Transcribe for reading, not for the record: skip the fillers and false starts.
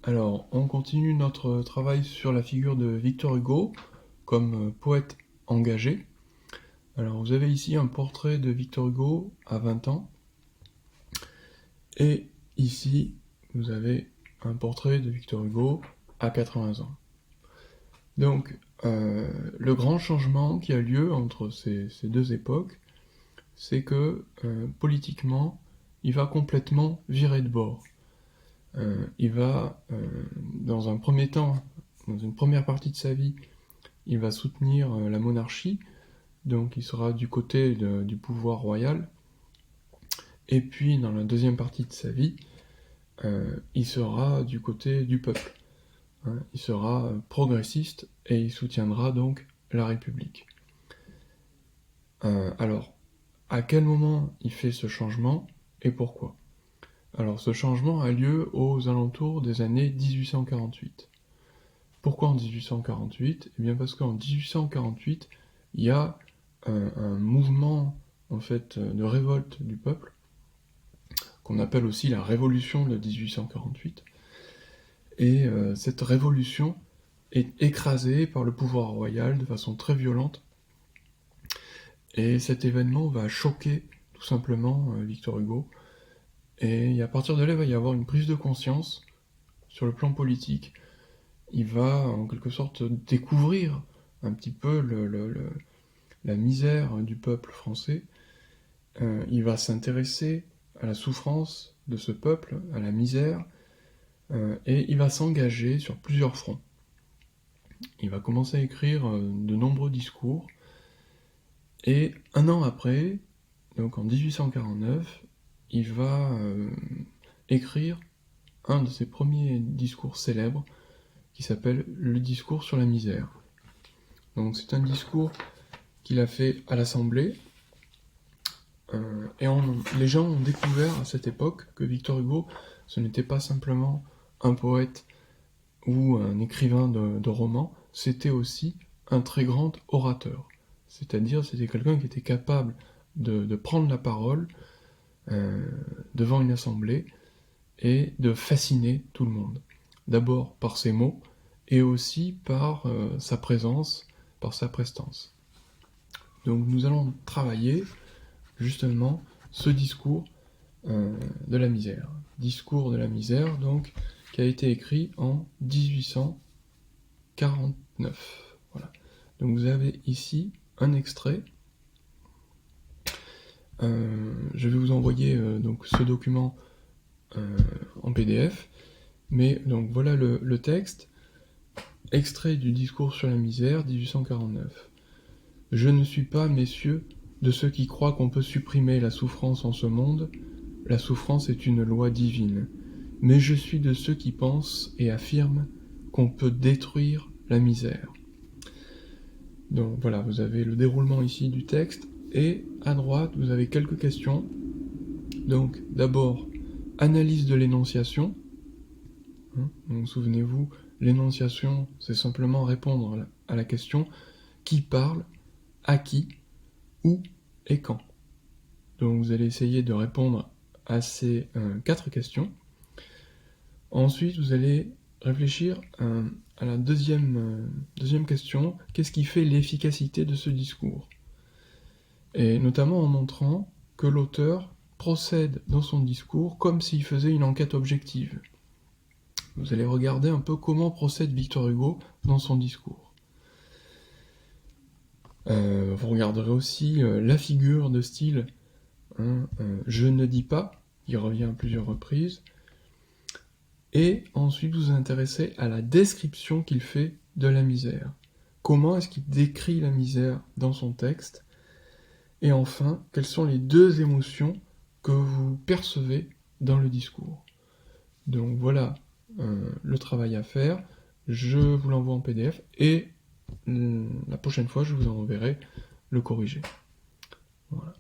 Alors, on continue notre travail sur la figure de Victor Hugo comme poète engagé. Alors, vous avez ici un portrait de Victor Hugo à 20 ans, et ici, vous avez un portrait de Victor Hugo à 80 ans. Donc, le grand changement qui a lieu entre ces deux époques, c'est que politiquement, il va complètement virer de bord. Il va, dans un premier temps, dans une première partie de sa vie, il va soutenir la monarchie, donc il sera du côté du pouvoir royal, et puis dans la deuxième partie de sa vie, il sera du côté du peuple. Il sera progressiste et il soutiendra donc la République. Alors, à quel moment il fait ce changement et pourquoi ? Alors, ce changement a lieu aux alentours des années 1848. Pourquoi en 1848 ? Eh bien parce qu'en 1848, il y a un mouvement en fait de révolte du peuple, qu'on appelle aussi la révolution de 1848, et cette révolution est écrasée par le pouvoir royal de façon très violente, et cet événement va choquer tout simplement Victor Hugo, et à partir de là, il va y avoir une prise de conscience sur le plan politique. Il va en quelque sorte découvrir un petit peu la misère du peuple français. Il va s'intéresser à la souffrance de ce peuple, à la misère, et il va s'engager sur plusieurs fronts. Il va commencer à écrire de nombreux discours, et un an après, donc en 1849, il va écrire un de ses premiers discours célèbres, qui s'appelle le discours sur la misère. Donc c'est un discours qu'il a fait à l'Assemblée, et les gens ont découvert à cette époque que Victor Hugo, ce n'était pas simplement un poète ou un écrivain de romans, c'était aussi un très grand orateur. C'est-à-dire, c'était quelqu'un qui était capable de prendre la parole devant une assemblée et de fasciner tout le monde. D'abord par ses mots, et aussi par sa présence, par sa prestance. Donc nous allons travailler justement ce discours de la misère. Discours de la misère, donc, qui a été écrit en 1849. Voilà. Donc vous avez ici un extrait. Je vais vous envoyer donc ce document en PDF. Mais donc voilà le texte. Extrait du discours sur la misère, 1849. Je ne suis pas, messieurs, de ceux qui croient qu'on peut supprimer la souffrance en ce monde. La souffrance est une loi divine. Mais je suis de ceux qui pensent et affirment qu'on peut détruire la misère. Donc voilà, vous avez le déroulement ici du texte, et à droite, vous avez quelques questions. Donc d'abord, analyse de l'énonciation. Donc souvenez-vous, l'énonciation, c'est simplement répondre à la question qui parle, à qui, où et quand. Donc vous allez essayer de répondre à ces 4 questions. Ensuite, vous allez réfléchir à la deuxième question, qu'est-ce qui fait l'efficacité de ce discours ? Et notamment en montrant que l'auteur procède dans son discours comme s'il faisait une enquête objective. Vous allez regarder un peu comment procède Victor Hugo dans son discours. Vous regarderez aussi la figure de style, je ne dis pas, il revient à plusieurs reprises, et ensuite vous vous intéressez à la description qu'il fait de la misère. Comment est-ce qu'il décrit la misère dans son texte ? Et enfin, quelles sont les 2 émotions que vous percevez dans le discours ? Donc voilà le travail à faire, je vous l'envoie en PDF, et la prochaine fois je vous en enverrai le corrigé. Voilà.